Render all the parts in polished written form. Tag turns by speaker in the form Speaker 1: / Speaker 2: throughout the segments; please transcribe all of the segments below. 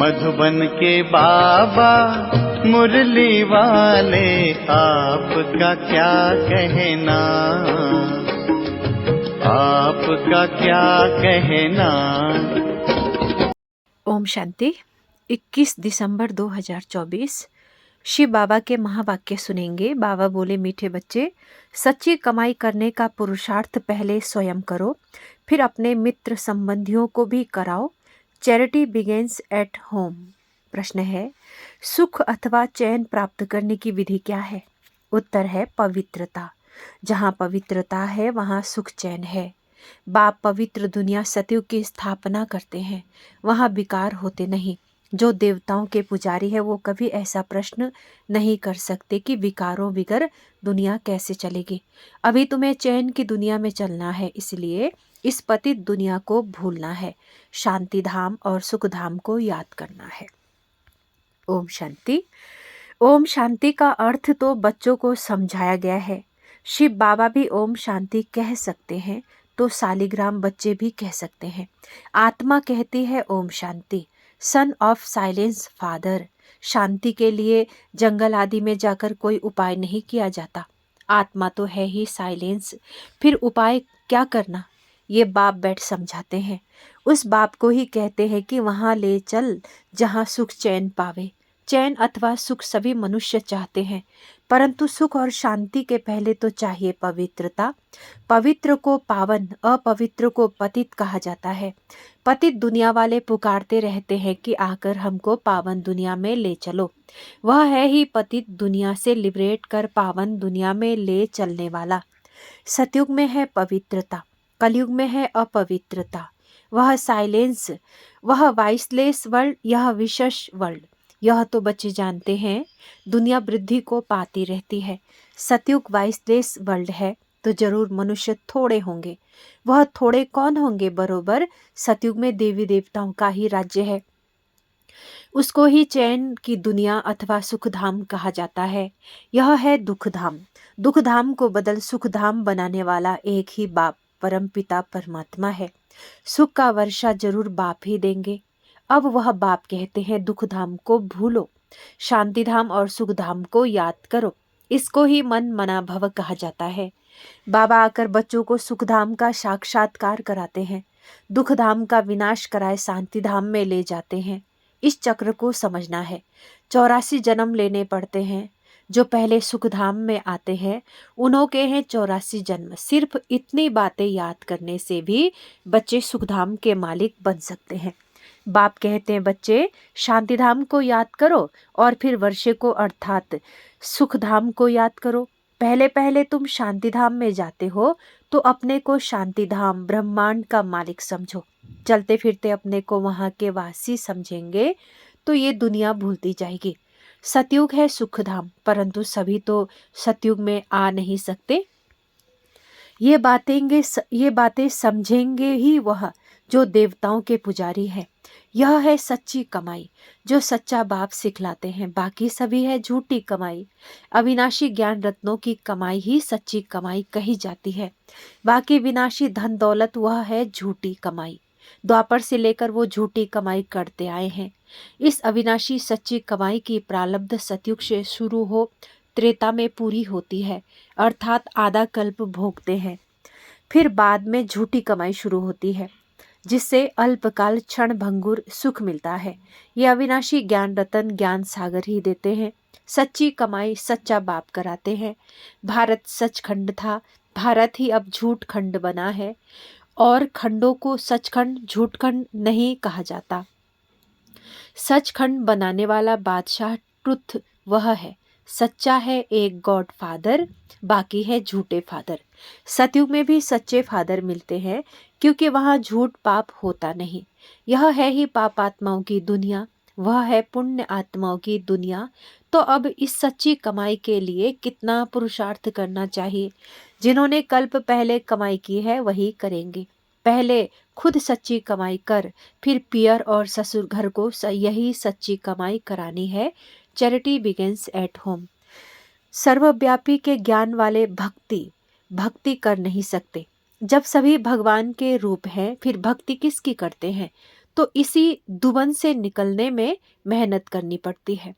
Speaker 1: मधुबन के बाबा मुरली वाले, आपका क्या कहना, आपका क्या कहना।
Speaker 2: ओम शांति। 21 दिसंबर 2024 शिव बाबा के महावाक्य सुनेंगे। बाबा बोले, मीठे बच्चे, सच्ची कमाई करने का पुरुषार्थ पहले स्वयं करो, फिर अपने मित्र संबंधियों को भी कराओ। Charity begins at home. प्रश्न है, सुख अथवा चैन प्राप्त करने की विधि क्या है? उत्तर है पवित्रता। जहाँ पवित्रता है वहाँ सुख चैन है। बाप पवित्र दुनिया सतयुग की स्थापना करते हैं, वहाँ विकार होते नहीं। जो देवताओं के पुजारी है वो कभी ऐसा प्रश्न नहीं कर सकते कि विकारों बिगर दुनिया कैसे चलेगी। अभी तुम्हें चैन की दुनिया में चलना है, इसलिए इस पतित दुनिया को भूलना है, शांति धाम और सुख धाम को याद करना है। ओम शांति। ओम शांति का अर्थ तो बच्चों को समझाया गया है। शिव बाबा भी ओम शांति कह सकते हैं, तो सालिग्राम बच्चे भी कह सकते हैं। आत्मा कहती है ओम शांति। Son of silence father. शांति के लिए जंगल आदि में जाकर कोई उपाय नहीं किया जाता। आत्मा तो है ही साइलेंस, फिर उपाय क्या करना? ये बाप बैठ समझाते हैं। उस बाप को ही कहते हैं कि वहाँ ले चल जहाँ सुख चैन पावे। चैन अथवा सुख सभी मनुष्य चाहते हैं, परंतु सुख और शांति के पहले तो चाहिए पवित्रता। पवित्र को पावन, अपवित्र को पतित कहा जाता है। पतित दुनिया वाले पुकारते रहते हैं कि आकर हमको पावन दुनिया में ले चलो। वह है ही पतित दुनिया से लिबरेट कर पावन दुनिया में ले चलने वाला। सतयुग में है पवित्रता, कलयुग में है अपवित्रता। वह साइलेंस, वह वाइसलेस वर्ल्ड, यह विशेष वर्ल्ड। यह तो बच्चे जानते हैं, दुनिया वृद्धि को पाती रहती है। सतयुग वाइसलेस वर्ल्ड है तो जरूर मनुष्य थोड़े होंगे। वह थोड़े कौन होंगे? बरोबर सतयुग में देवी देवताओं का ही राज्य है। उसको ही चैन की दुनिया अथवा सुखधाम कहा जाता है। यह है दुखधाम। दुखधाम को बदल सुखधाम बनाने वाला एक ही बाप परमपिता परमात्मा है। सुख का वर्षा जरूर बाप ही देंगे। अब वह बाप कहते हैं दुखधाम को भूलो, शांतिधाम और सुखधाम को याद करो। इसको ही मन मना भव कहा जाता है। बाबा आकर बच्चों को सुखधाम का साक्षात्कार कराते हैं, दुखधाम का विनाश कराए शांतिधाम में ले जाते हैं। इस चक्र को समझना है। 84 जन्म लेने पड़ते हैं। जो पहले सुखधाम में आते हैं उन्हों के हैं 84 जन्म। सिर्फ इतनी बातें याद करने से भी बच्चे सुखधाम के मालिक बन सकते हैं। बाप कहते हैं, बच्चे शांतिधाम को याद करो और फिर वर्षे को अर्थात सुखधाम को याद करो। पहले पहले तुम शांतिधाम में जाते हो तो अपने को शांतिधाम ब्रह्मांड का मालिक समझो। चलते फिरते अपने को वहाँ के वासी समझेंगे तो ये दुनिया भूलती जाएगी। सतयुग है सुखधाम, परंतु सभी तो सतयुग में आ नहीं सकते। ये बातें समझेंगे ही वह जो देवताओं के पुजारी है। यह है सच्ची कमाई जो सच्चा बाप सिखलाते हैं, बाकी सभी है झूठी कमाई। अविनाशी ज्ञान रत्नों की कमाई ही सच्ची कमाई कही जाती है। बाकी विनाशी धन दौलत वह है झूठी कमाई। द्वापर से लेकर वो झूठी कमाई करते आए हैं। इस अविनाशी सच्ची कमाई की प्रारब्ध सतयुग से शुरू हो त्रेता में पूरी होती है, अर्थात आधा कल्प भोगते हैं। फिर बाद में झूठी कमाई शुरू होती है, जिससे अल्पकाल क्षण भंगुर सुख मिलता है। ये अविनाशी ज्ञान रतन ज्ञान सागर ही देते हैं। सच्ची कमाई सच्चा बाप कराते हैं। भारत सचखंड था, भारत ही अब झूठ खंड बना है, और खंडों को सचखंड झूठखंड नहीं कहा जाता। सचखंड बनाने वाला बादशाह ट्रुथ वह है। सच्चा है एक गॉड फादर, बाकी है झूठे फादर। सतयुग में भी सच्चे फादर मिलते हैं, क्योंकि वहाँ झूठ पाप होता नहीं। यह है ही पाप आत्माओं की दुनिया, वह है पुण्य आत्माओं की दुनिया। तो अब इस सच्ची कमाई के लिए कितना पुरुषार्थ करना चाहिए? जिन्होंने कल्प पहले कमाई की है वही करेंगे। पहले खुद सच्ची कमाई कर, फिर पियर और ससुर घर को यही सच्ची कमाई करानी है। Charity begins at home. सर्वव्यापी के ज्ञान वाले भक्ति कर नहीं सकते। जब सभी भगवान के रूप हैं, फिर भक्ति किसकी करते हैं? तो इसी दुबन से निकलने में मेहनत करनी पड़ती है।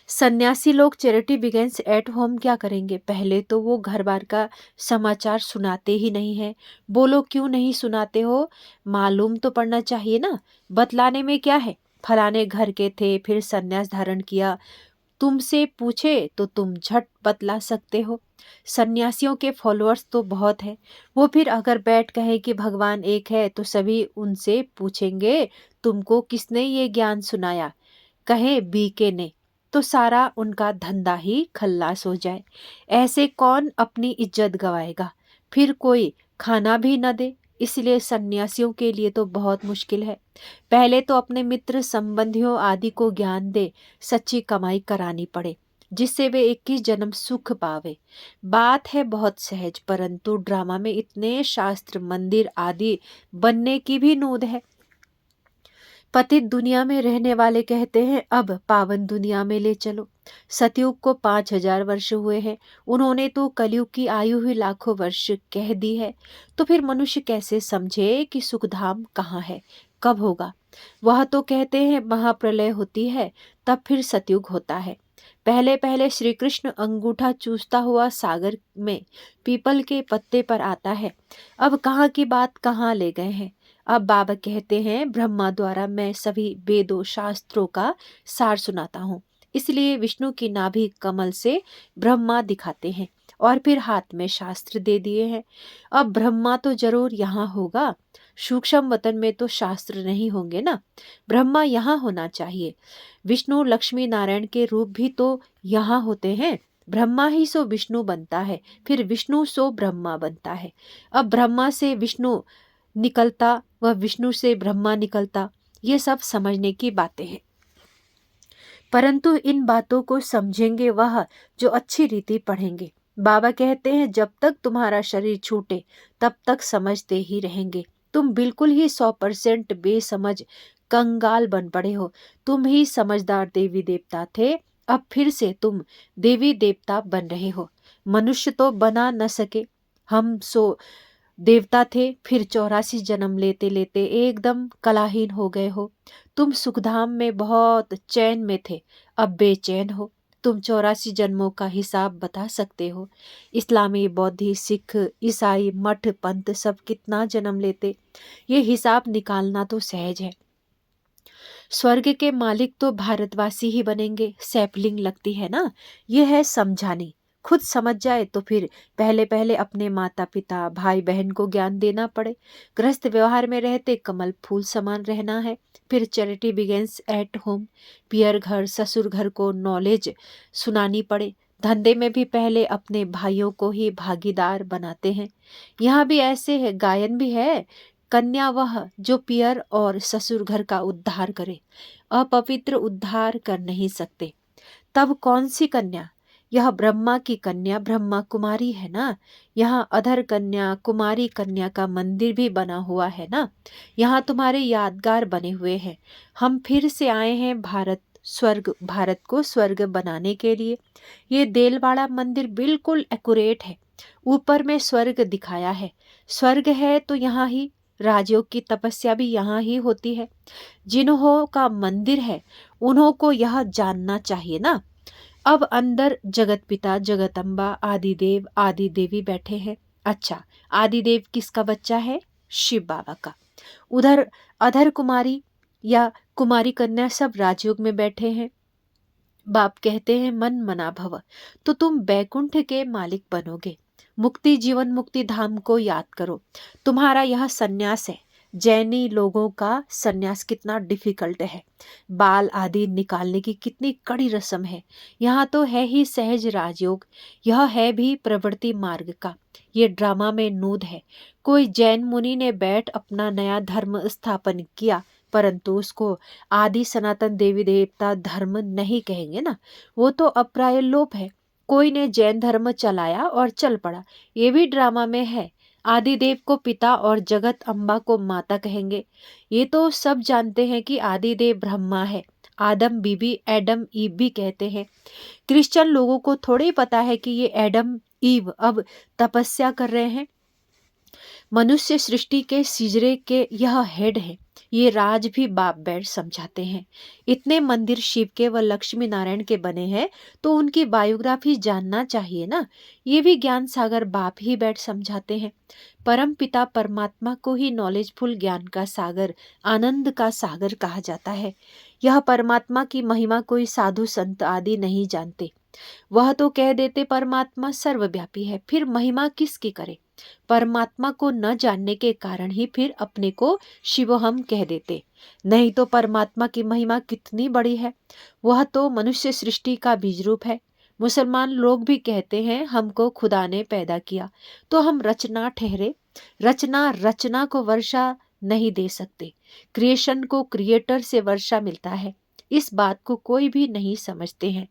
Speaker 2: सन्यासी लोग चैरिटी बिगेन्स एट होम क्या करेंगे? पहले तो वो घर बार का समाचार सुनाते ही नहीं है। बोलो क्यों नहीं सुनाते हो? मालूम तो पड़ना चाहिए ना। बतलाने में क्या है? फलाने घर के थे, फिर सन्यास धारण किया। तुमसे पूछे तो तुम झट बतला सकते हो। सन्यासियों के फॉलोअर्स तो बहुत है। वो फिर अगर बैठ कहे कि भगवान एक है तो सभी उनसे पूछेंगे तुमको किसने ये ज्ञान सुनाया? कहे बीके ने, तो सारा उनका धंधा ही खल्लास हो जाए। ऐसे कौन अपनी इज्जत गवाएगा? फिर कोई खाना भी न दे। इसलिए सन्यासियों के लिए तो बहुत मुश्किल है। पहले तो अपने मित्र संबंधियों आदि को ज्ञान दे सच्ची कमाई करानी पड़े, जिससे वे 21 जन्म सुख पावे। बात है बहुत सहज, परंतु ड्रामा में इतने शास्त्र मंदिर आदि बनने की भी नूद है। पतित दुनिया में रहने वाले कहते हैं अब पावन दुनिया में ले चलो। सतयुग को 5000 वर्ष हुए हैं, उन्होंने तो कलयुग की आयु ही लाखों वर्ष कह दी है। तो फिर मनुष्य कैसे समझे कि सुखधाम कहाँ है, कब होगा? वह तो कहते हैं महाप्रलय होती है, तब फिर सतयुग होता है। पहले पहले श्री कृष्ण अंगूठा चूसता हुआ सागर में पीपल के पत्ते पर आता है। अब कहाँ की बात कहाँ ले गए हैं। अब बाबा कहते हैं ब्रह्मा द्वारा मैं सभी वेदों शास्त्रों का सार सुनाता हूँ। इसलिए विष्णु की नाभि कमल से ब्रह्मा दिखाते हैं और फिर हाथ में शास्त्र दे दिए हैं। अब ब्रह्मा तो जरूर यहाँ होगा, सूक्ष्म वतन में तो शास्त्र नहीं होंगे ना। ब्रह्मा यहाँ होना चाहिए। विष्णु लक्ष्मी नारायण के रूप भी तो यहाँ होते हैं। ब्रह्मा ही सो विष्णु बनता है, फिर विष्णु सो ब्रह्मा बनता है। अब ब्रह्मा से विष्णु निकलता व विष्णु से ब्रह्मा निकलता, ये सब समझने की बातें हैं। परंतु इन बातों को समझेंगे वह जो अच्छी रीति पढ़ेंगे। बाबा कहते हैं जब तक तुम्हारा शरीर छूटे तब तक समझते ही रहेंगे। तुम बिल्कुल ही 100% बेसमझ कंगाल बन पड़े हो। तुम ही समझदार देवी देवता थे, अब फिर से तुम देवी देवता बन रहे हो। मनुष्य तो बना न सके, हम सो देवता थे, फिर 84 जन्म लेते लेते एकदम कलाहीन हो गए हो। तुम सुखधाम में बहुत चैन में थे, अब बेचैन हो। तुम 84 जन्मों का हिसाब बता सकते हो? इस्लामी, बौद्धी, सिख, ईसाई, मठ, पंथ सब कितना जन्म लेते, ये हिसाब निकालना तो सहज है। स्वर्ग के मालिक तो भारतवासी ही बनेंगे, सैपलिंग लगती है ना। यह है समझानी। खुद समझ जाए तो फिर पहले पहले अपने माता पिता भाई बहन को ज्ञान देना पड़े। गृहस्थ व्यवहार में रहते कमल फूल समान रहना है। फिर चैरिटी बिगेन्स एट होम। पियर घर ससुर घर को नॉलेज सुनानी पड़े। धंधे में भी पहले अपने भाइयों को ही भागीदार बनाते हैं। यहाँ भी ऐसे है, गायन भी है। कन्या वह जो पियर और ससुर घर का उद्धार करे, अपवित्र उद्धार कर नहीं सकते। तब कौन सी कन्या? यह ब्रह्मा की कन्या ब्रह्मा कुमारी है ना। यहाँ अधर कन्या कुमारी कन्या का मंदिर भी बना हुआ है ना। यहाँ तुम्हारे यादगार बने हुए हैं। हम फिर से आए हैं भारत को स्वर्ग बनाने के लिए। ये देलवाड़ा मंदिर बिल्कुल एक्यूरेट है। ऊपर में स्वर्ग दिखाया है। स्वर्ग है तो यहाँ ही राजयोग की तपस्या भी यहाँ ही होती है। जिन्हों का मंदिर है उन्हों को यह जानना चाहिए ना। अब अंदर जगत पिता जगदम्बा आदिदेव आदि देवी बैठे हैं। अच्छा, आदिदेव किसका बच्चा है? शिव बाबा का। उधर अधर कुमारी या कुमारी कन्या सब राजयोग में बैठे हैं। बाप कहते हैं मन मना भव, तो तुम बैकुंठ के मालिक बनोगे। मुक्ति जीवन मुक्ति धाम को याद करो। तुम्हारा यह सन्यास है। जैनी लोगों का सन्यास कितना डिफिकल्ट है। बाल आदि निकालने की कितनी कड़ी रस्म है। यहाँ तो है ही सहज राजयोग, यह है भी प्रवृत्ति मार्ग का। ये ड्रामा में नूद है। कोई जैन मुनि ने बैठ अपना नया धर्म स्थापन किया, परंतु उसको आदि सनातन देवी देवता धर्म नहीं कहेंगे ना। वो तो अप्राय लोप है। कोई ने जैन धर्म चलाया और चल पड़ा, ये भी ड्रामा में है। आदिदेव को पिता और जगत अम्बा को माता कहेंगे। ये तो सब जानते हैं कि आदिदेव ब्रह्मा है। आदम बीबी एडम ईव भी कहते हैं। क्रिश्चियन लोगों को थोड़ी पता है कि ये एडम ईव अब तपस्या कर रहे हैं। मनुष्य सृष्टि के सिजरे के यह हेड है, ये राज भी बाप बैठ समझाते हैं। इतने मंदिर शिव के व लक्ष्मी नारायण के बने हैं तो उनकी बायोग्राफी जानना चाहिए ना। ये भी ज्ञान सागर बाप ही बैठ समझाते हैं। परम पिता परमात्मा को ही नॉलेजफुल ज्ञान का सागर, आनंद का सागर कहा जाता है। यह परमात्मा की महिमा कोई साधु संत आदि नहीं जानते। वह तो कह देते परमात्मा सर्वव्यापी है, फिर महिमा किसकी करे। परमात्मा को न जानने के कारण ही फिर अपने को शिवोहम कह देते। नहीं तो परमात्मा की महिमा कितनी बड़ी है। वह तो मनुष्य सृष्टि का बीज रूप है। मुसलमान लोग भी कहते हैं हमको खुदा ने पैदा किया, तो हम रचना ठहरे। रचना को वर्षा नहीं दे सकते। क्रिएशन को क्रिएटर से वर्षा मिलता है। इस बात को कोई भी नहीं समझते हैं।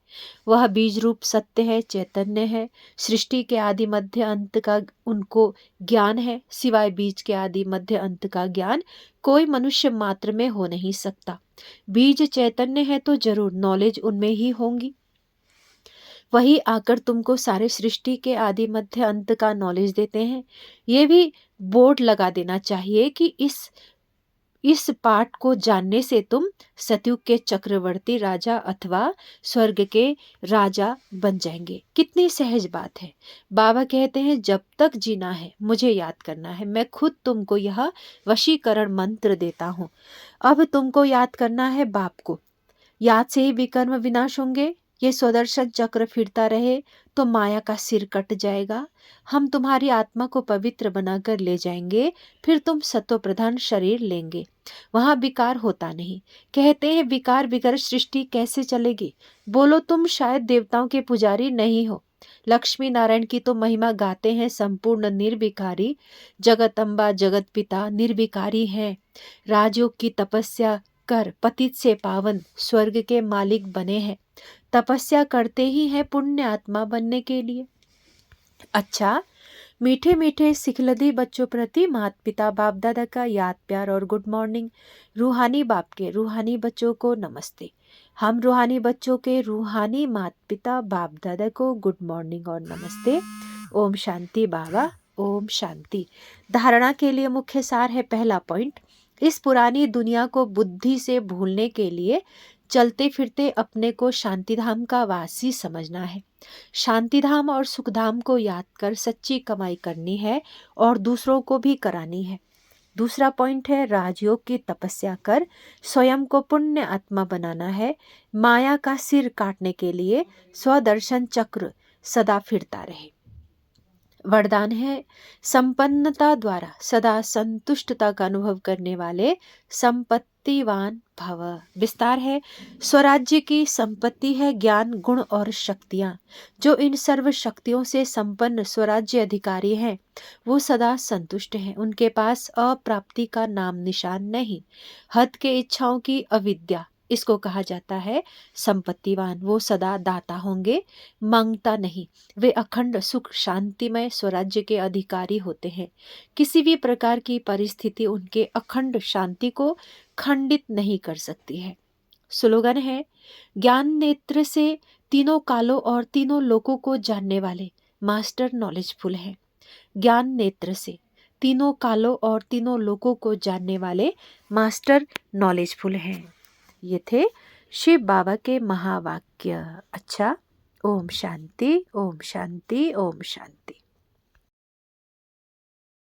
Speaker 2: वह बीज रूप सत्य है, चैतन्य है। सृष्टि के आदि मध्य अंत का उनको ज्ञान है। सिवाय बीज के आदि मध्य अंत का ज्ञान कोई मनुष्य मात्र में हो नहीं सकता। बीज चैतन्य है तो जरूर नॉलेज उनमें ही होंगी। वही आकर तुमको सारे सृष्टि के आदि मध्य अंत का नॉलेज देते हैं। ये भी बोर्ड लगा देना चाहिए कि इस पाठ को जानने से तुम सतयुग के चक्रवर्ती राजा अथवा स्वर्ग के राजा बन जाएंगे। कितनी सहज बात है। बाबा कहते हैं जब तक जीना है मुझे याद करना है। मैं खुद तुमको यह वशीकरण मंत्र देता हूँ। अब तुमको याद करना है बाप को। याद से ही विकर्म विनाश होंगे। ये स्वदर्शन चक्र फिरता रहे तो माया का सिर कट जाएगा। हम तुम्हारी आत्मा को पवित्र बनाकर ले जाएंगे, फिर तुम सत्व प्रधान शरीर लेंगे। वहां विकार होता नहीं। कहते हैं विकार बिगर सृष्टि कैसे चलेगी। बोलो तुम शायद देवताओं के पुजारी नहीं हो। लक्ष्मी नारायण की तो महिमा गाते हैं संपूर्ण निर्विकारी। जगत अम्बा जगत पिता निर्विकारी हैं। राजयोग की तपस्या कर पतित से पावन स्वर्ग के मालिक बने हैं। तपस्या करते ही है पुण्य आत्मा बनने के लिए। अच्छा, मीठे मीठे सिखलदी बच्चों प्रति माता पिता बाप दादा का याद प्यार और गुड मॉर्निंग। रूहानी बाप के रूहानी बच्चों को नमस्ते। हम रूहानी बच्चों के रूहानी माता पिता बाप दादा को गुड मॉर्निंग और नमस्ते। ओम शांति बाबा, ओम शांति। धारणा के लिए मुख्य सार है। पहला पॉइंट, इस पुरानी दुनिया को बुद्धि से भूलने के लिए चलते फिरते अपने को शांतिधाम का वासी समझना है। शांतिधाम और सुखधाम को याद कर सच्ची कमाई करनी है और दूसरों को भी करानी है। दूसरा पॉइंट है राजयोग की तपस्या कर स्वयं को पुण्य आत्मा बनाना है। माया का सिर काटने के लिए स्वदर्शन चक्र सदा फिरता रहे। वरदान है संपन्नता द्वारा सदा संतुष्टता का अनुभव करने वाले संपत्तिवान भव। विस्तार है स्वराज्य की संपत्ति है ज्ञान गुण और शक्तियाँ। जो इन सर्व शक्तियों से संपन्न स्वराज्य अधिकारी हैं वो सदा संतुष्ट हैं। उनके पास अप्राप्ति का नाम निशान नहीं। हद के इच्छाओं की अविद्या, इसको कहा जाता है संपत्तिवान। वो सदा दाता होंगे, मांगता नहीं। वे अखंड सुख शांतिमय स्वराज्य के अधिकारी होते हैं। किसी भी प्रकार की परिस्थिति उनके अखंड शांति को खंडित नहीं कर सकती है। स्लोगन है ज्ञान नेत्र से तीनों कालों और तीनों लोकों को जानने वाले मास्टर नॉलेजफुल है। ज्ञान नेत्र से तीनों कालों और तीनों लोकों को जानने वाले मास्टर नॉलेजफुल हैं। ये थे शिव बाबा के महावाक्य। अच्छा, ओम शांति, ओम शांति, ओम शांति।